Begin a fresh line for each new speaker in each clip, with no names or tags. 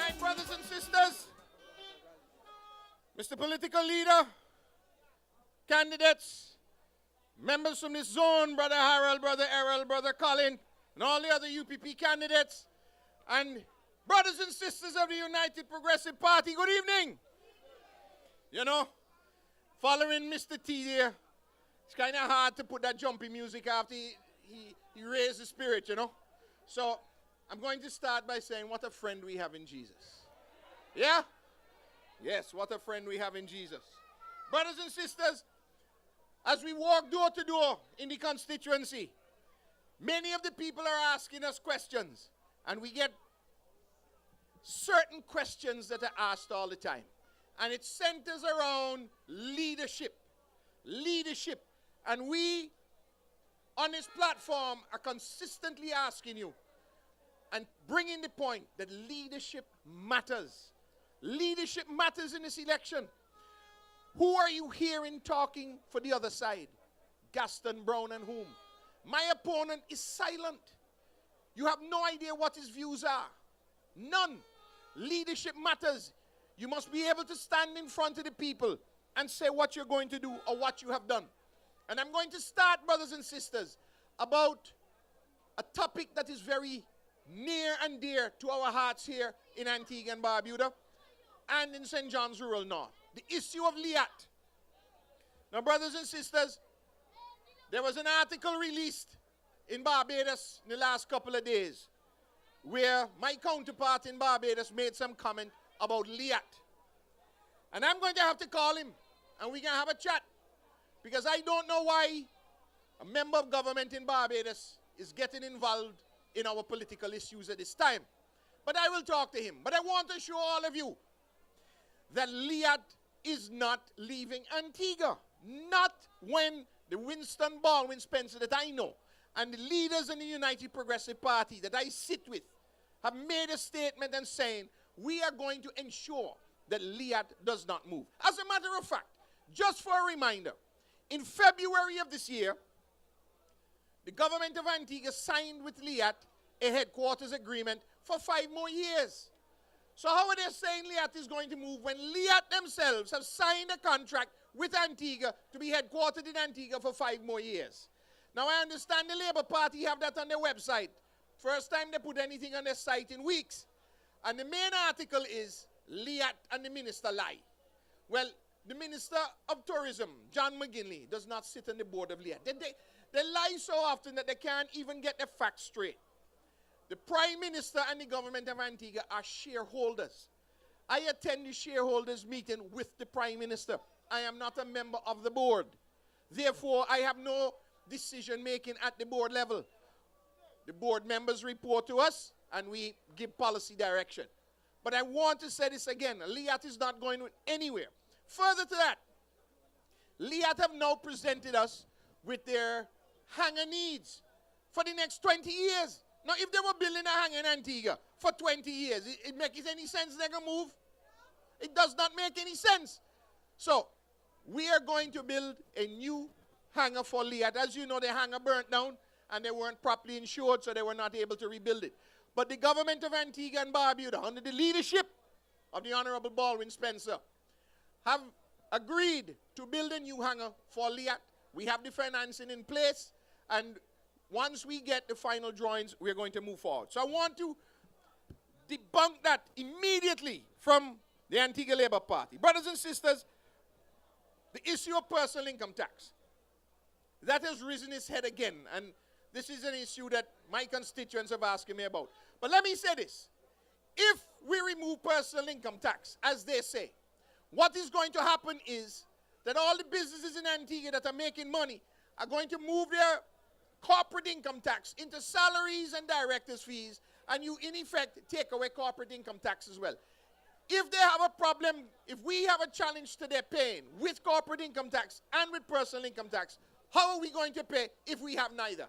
night, brothers and sisters. Mr. Political Leader, candidates, members from this zone, Brother Harold, Brother Errol, Brother Colin, and all the other UPP candidates, and brothers and sisters of the United Progressive Party, good evening. You know, following Mr. T there, it's kind of hard to put that jumpy music after he raised the spirit, you know. So I'm going to start by saying what a friend we have in Jesus. Yeah? Yes, what a friend we have in Jesus. Brothers and sisters, as we walk door to door in the constituency, many of the people are asking us questions, and we get certain questions that are asked all the time. And it centers around leadership. Leadership. And we, on this platform, are consistently asking you and bringing the point that leadership matters. Leadership matters in this election. Who are you hearing talking for the other side? Gaston Brown and whom? My opponent is silent. You have no idea what his views are. None. Leadership matters. You must be able to stand in front of the people and say what you're going to do or what you have done. And I'm going to start, brothers and sisters, about a topic that is very near and dear to our hearts here in Antigua and Barbuda and in St. John's Rural North. The issue of Liat. Now, brothers and sisters, there was an article released in Barbados in the last couple of days where my counterpart in Barbados made some comment about Liat. And I'm going to have to call him and we can have a chat, because I don't know why a member of government in Barbados is getting involved in our political issues at this time. But I will talk to him. But I want to show all of you that Liat is not leaving Antigua. Not when the Winston Baldwin Spencer that I know and the leaders in the United Progressive Party that I sit with have made a statement and saying, we are going to ensure that Liat does not move. As a matter of fact, just for a reminder, in February of this year, the government of Antigua signed with Liat a headquarters agreement for 5 more years. So how are they saying Liat is going to move when Liat themselves have signed a contract with Antigua to be headquartered in Antigua for 5 more years? Now I understand the Labour Party have that on their website. First time they put anything on their site in weeks. And the main article is Liat and the minister lie. Well, the Minister of Tourism, John Maginley, does not sit on the board of Liat. They lie so often that they can't even get the facts straight. The Prime Minister and the government of Antigua are shareholders. I attend the shareholders meeting with the Prime Minister. I am not a member of the board. Therefore, I have no decision making at the board level. The board members report to us and we give policy direction. But I want to say this again, Liat is not going anywhere. Further to that, Liat have now presented us with their hangar needs for the next 20 years. Now, if they were building a hangar in Antigua for 20 years, it makes any sense they're going to move? It does not make any sense. So, we are going to build a new hangar for Liat. As you know, the hangar burnt down and they weren't properly insured, so they were not able to rebuild it. But the government of Antigua and Barbuda, under the leadership of the Honorable Baldwin Spencer, have agreed to build a new hangar for Liat. We have the financing in place, and once we get the final drawings, we're going to move forward. So I want to debunk that immediately from the Antigua Labour Party. Brothers and sisters, the issue of personal income tax, that has risen its head again, and this is an issue that my constituents have asked me about. But let me say this. If we remove personal income tax, as they say, what is going to happen is that all the businesses in Antigua that are making money are going to move their corporate income tax into salaries and directors' fees, and you, in effect, take away corporate income tax as well. If they have a problem, if we have a challenge to their paying with corporate income tax and with personal income tax, how are we going to pay if we have neither?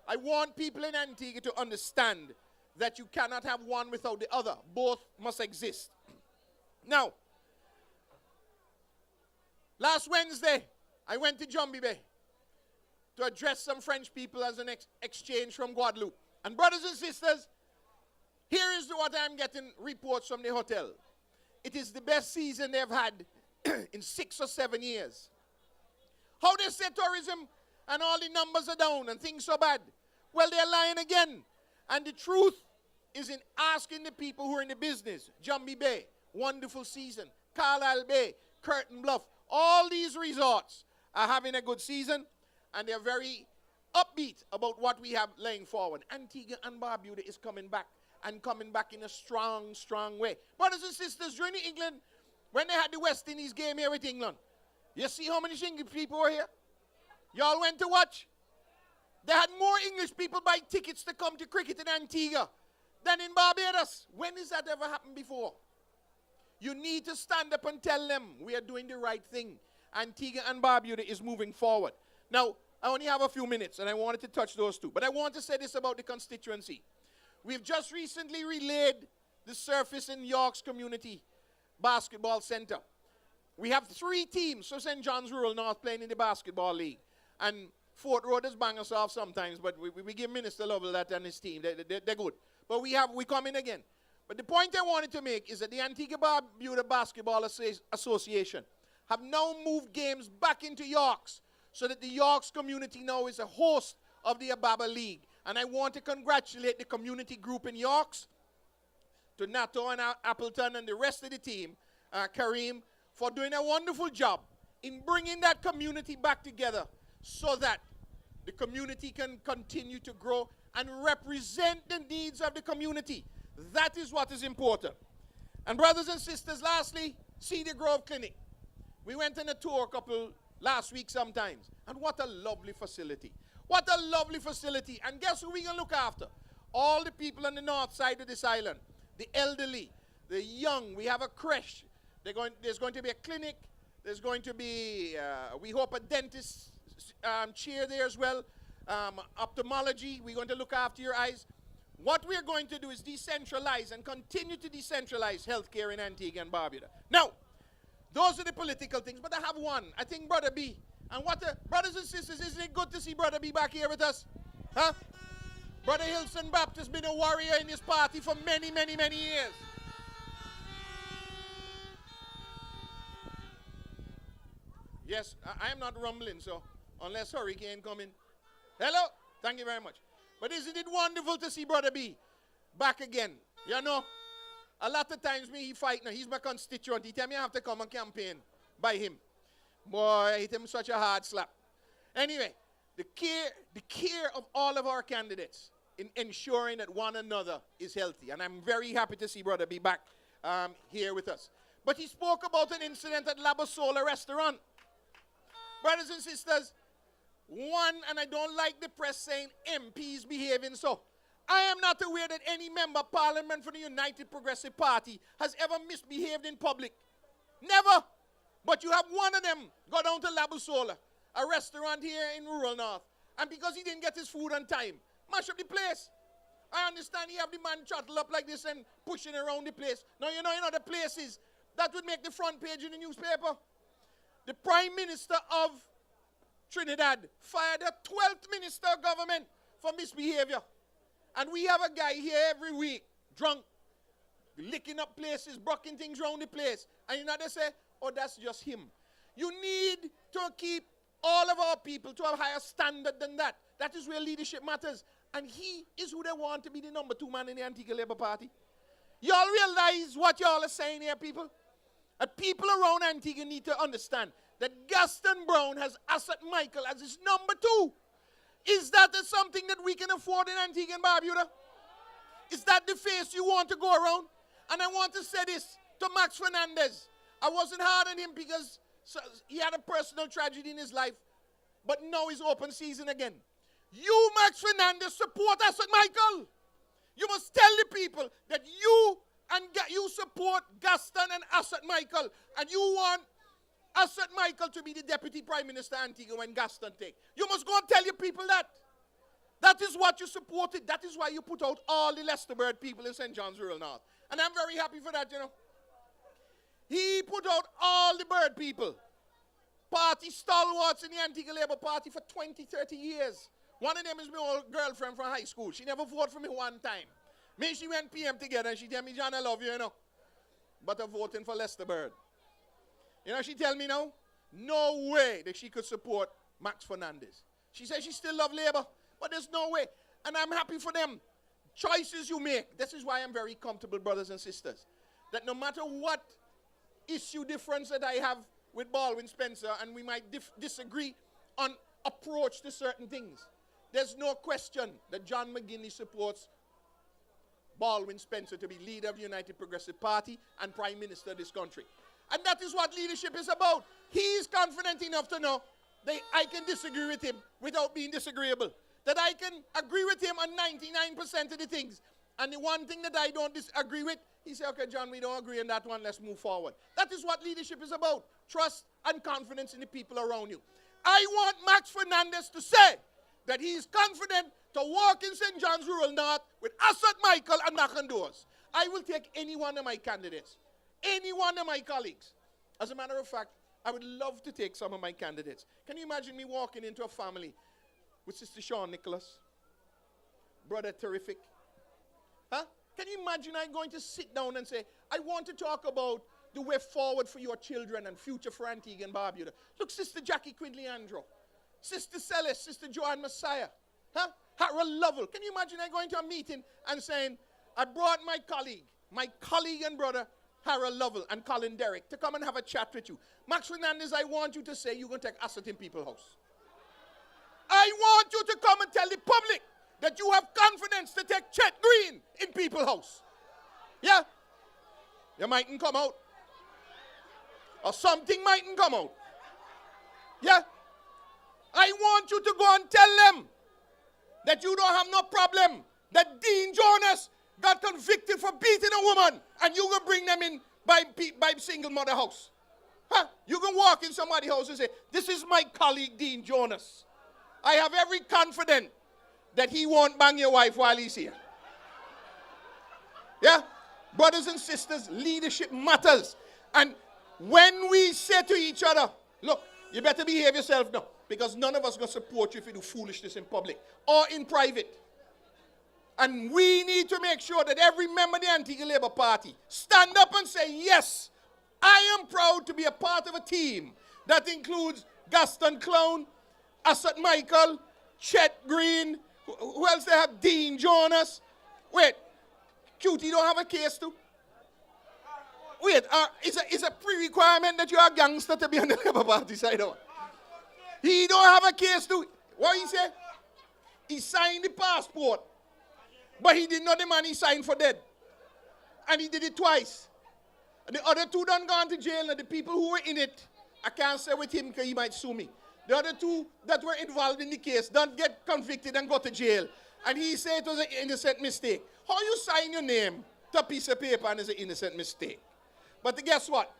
I want people in Antigua to understand that you cannot have one without the other. Both must exist. Now, last Wednesday, I went to Jumbie Bay to address some French people as an exchange from Guadeloupe. And brothers and sisters, Here is what I'm getting reports from the hotel. It is the best season they've had in 6 or 7 years. How they say tourism and all the numbers are down and things so bad? Well, they're lying again. And the truth is in asking the people who are in the business. Jumbie Bay, wonderful season. Carlisle Bay, Curtin Bluff, all these resorts are having a good season, and they're very upbeat about what we have laying forward. Antigua and Barbuda is coming back, and coming back in a strong, strong way. Brothers and sisters, during England, when they had the West Indies game here with England, you see how many English people were here? Y'all went to watch? They had more English people buy tickets to come to cricket in Antigua than in Barbados. When has that ever happened before? You need to stand up and tell them we are doing the right thing. Antigua and Barbuda is moving forward. Now, I only have a few minutes, and I wanted to touch those two. But I want to say this about the constituency. We've just recently relayed the surface in York's Community Basketball Center. We have 3 teams, so St. John's Rural North playing in the basketball league. And Fort Road does bang us off sometimes, but we give Minister Lovell that and his team. They're good. But we come in again. But the point I wanted to make is that the Antigua Barbuda Basketball Association have now moved games back into York's, so that the York's community now is a host of the Ababa League. And I want to congratulate the community group in York's, to Nato and Appleton and the rest of the team, Kareem, for doing a wonderful job in bringing that community back together so that the community can continue to grow and represent the needs of the community. That is what is important. And brothers and sisters, lastly, Cedar Grove Clinic. We went on a tour last week sometimes, and what a lovely facility. What a lovely facility. And guess who we're going to look after? All the people on the north side of this island, the elderly, the young. We have a creche. There's going to be a clinic. There's going to be, we hope, a dentist chair there as well. Ophthalmology. We're going to look after your eyes. What we're going to do is decentralize and continue to decentralize healthcare in Antigua and Barbuda. Now, those are the political things, but I have one. I think Brother B. And brothers and sisters, isn't it good to see Brother B back here with us? Huh? Brother Hilson Baptist has been a warrior in this party for many, many, many years. Yes, I am not rumbling, so unless hurricane come in. Hello? Thank you very much. But isn't it wonderful to see Brother B back again? You know, a lot of times he fight now. He's my constituent. He tell me I have to come and campaign by him. Boy, I hit him such a hard slap. Anyway, the care of all of our candidates in ensuring that one another is healthy. And I'm very happy to see Brother B back here with us. But he spoke about an incident at Labosola restaurant. Brothers and sisters, and I don't like the press saying MPs behaving so. I am not aware that any member of parliament for the United Progressive Party has ever misbehaved in public. Never. But you have one of them go down to Labosola, a restaurant here in rural North, and because he didn't get his food on time, mash up the place. I understand you have the man trottle up like this and pushing around the place. Now, you know the places that would make the front page in the newspaper. The Prime Minister of Trinidad fired a 12th Minister of Government for misbehavior. And we have a guy here every week, drunk, licking up places, blocking things around the place. And you know they say, oh, that's just him. You need to keep all of our people to a higher standard than that. That is where leadership matters. And he is who they want to be the number 2 man in the Antigua Labour Party. Y'all realize what y'all are saying here, people? And people around Antigua need to understand that Gaston Brown has Asset Michael as his number 2. Is that something that we can afford in Antigua and Barbuda? Is that the face you want to go around? And I want to say this to Max Fernandez. I wasn't hard on him because he had a personal tragedy in his life, but now he's open season again. You, Max Fernandez, support Asset Michael. You must tell the people that you support Gaston and Asset Michael, and you want Asset Michael to be the Deputy Prime Minister Antigua when Gaston take. You must go and tell your people that. That is what you supported. That is why you put out all the Leicester Bird people in St. John's Rural North. And I'm very happy for that, you know. He put out all the Bird people. Party stalwarts in the Antigua Labour Party for 20, 30 years. One of them is my old girlfriend from high school. She never voted for me one time. Me and she went PM together and she tell me, John, I love you, you know. But I'm voting for Lester Bird. You know, she tell me now, no way that she could support Max Fernandez. She says she still love Labour, but there's no way. And I'm happy for them. Choices you make. This is why I'm very comfortable, brothers and sisters. That no matter what issue difference that I have with Baldwin Spencer, and we might disagree on approach to certain things, there's no question that John Maginley supports Baldwin Spencer to be leader of the United Progressive Party and Prime Minister of this country. And that is what leadership is about. He is confident enough to know that I can disagree with him without being disagreeable. That I can agree with him on 99% of the things. And the one thing that I don't disagree with, he said, okay, John, we don't agree on that one, let's move forward. That is what leadership is about. Trust and confidence in the people around you. I want Max Fernandez to say that he is confident to walk in St. John's Rural North with Asad Michael and knock on doors. I will take any one of my candidates, any one of my colleagues. As a matter of fact, I would love to take some of my candidates. Can you imagine me walking into a family with Sister Sean Nicholas, Brother Terrific? Huh? Can you imagine I'm going to sit down and say, I want to talk about the way forward for your children and future for Antigua and Barbuda. Look, Sister Jackie Quinley-Andrew, Sister Celeste, Sister Joanne Messiah, huh? Harold Lovell. Can you imagine I going to a meeting and saying, I brought my colleague and brother, Harold Lovell and Colin Derrick, to come and have a chat with you. Max Fernandez, I want you to say you're going to take asset in People's House. I want you to come and tell the public that you have confidence to take Chet Green in People's House. Yeah? You mightn't come out. Or something mightn't come out. Yeah? I want you to go and tell them that you don't have no problem that Dean Jonas got convicted for beating a woman and you can bring them in by single mother house. Huh? You can walk in somebody's house and say, this is my colleague Dean Jonas. I have every confidence that he won't bang your wife while he's here. Yeah? Brothers and sisters, leadership matters. And when we say to each other, look, you better behave yourself now, because none of us going to support you if you do foolishness in public or in private. And we need to make sure that every member of the Antigua Labour Party stand up and say, yes, I am proud to be a part of a team that includes Gaston Clown, Asad Michael, Chet Green, who else they have? Dean Jonas. Wait, Cutie don't have a case too? Wait, it's a pre-requirement that you are a gangster to be on the Labour Party side. He don't have a case too. What he say? He signed the passport, but he did not the man he signed for dead. And he did it twice. And the other two done gone to jail, and the people who were in it, I can't say with him because he might sue me. The other two that were involved in the case don't get convicted and go to jail. And he said it was an innocent mistake. How you sign your name to a piece of paper and it's an innocent mistake? But guess what?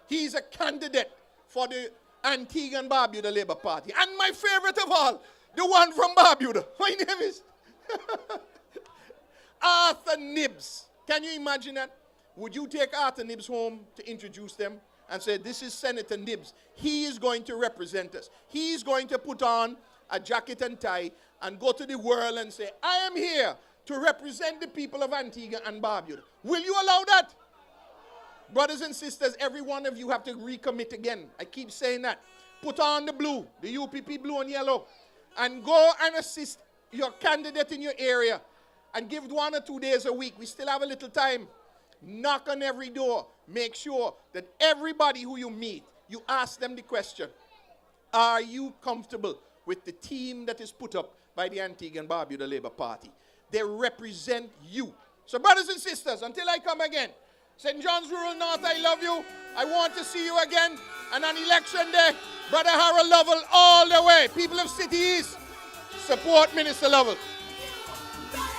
He's a candidate for the Antigua and Barbuda Labour Party. And my favorite of all, the one from Barbuda. My name is Arthur Nibbs. Can you imagine that? Would you take Arthur Nibbs home to introduce them and say, this is Senator Nibbs. He is going to represent us. He is going to put on a jacket and tie and go to the world and say, I am here to represent the people of Antigua and Barbuda. Will you allow that? Brothers and sisters, every one of you have to recommit again. I keep saying that. Put on the blue, the UPP blue and yellow, and go and assist your candidate in your area and give 1 or 2 days a week. We still have a little time. Knock on every door. Make sure that everybody who you meet, you ask them the question, are you comfortable with the team that is put up by the Antigua and Barbuda Labour Party? They represent you. So brothers and sisters, until I come again, St. John's Rural North, I love you. I want to see you again. And on election day, Brother Harold Lovell all the way. People of City East, support Minister Lovell.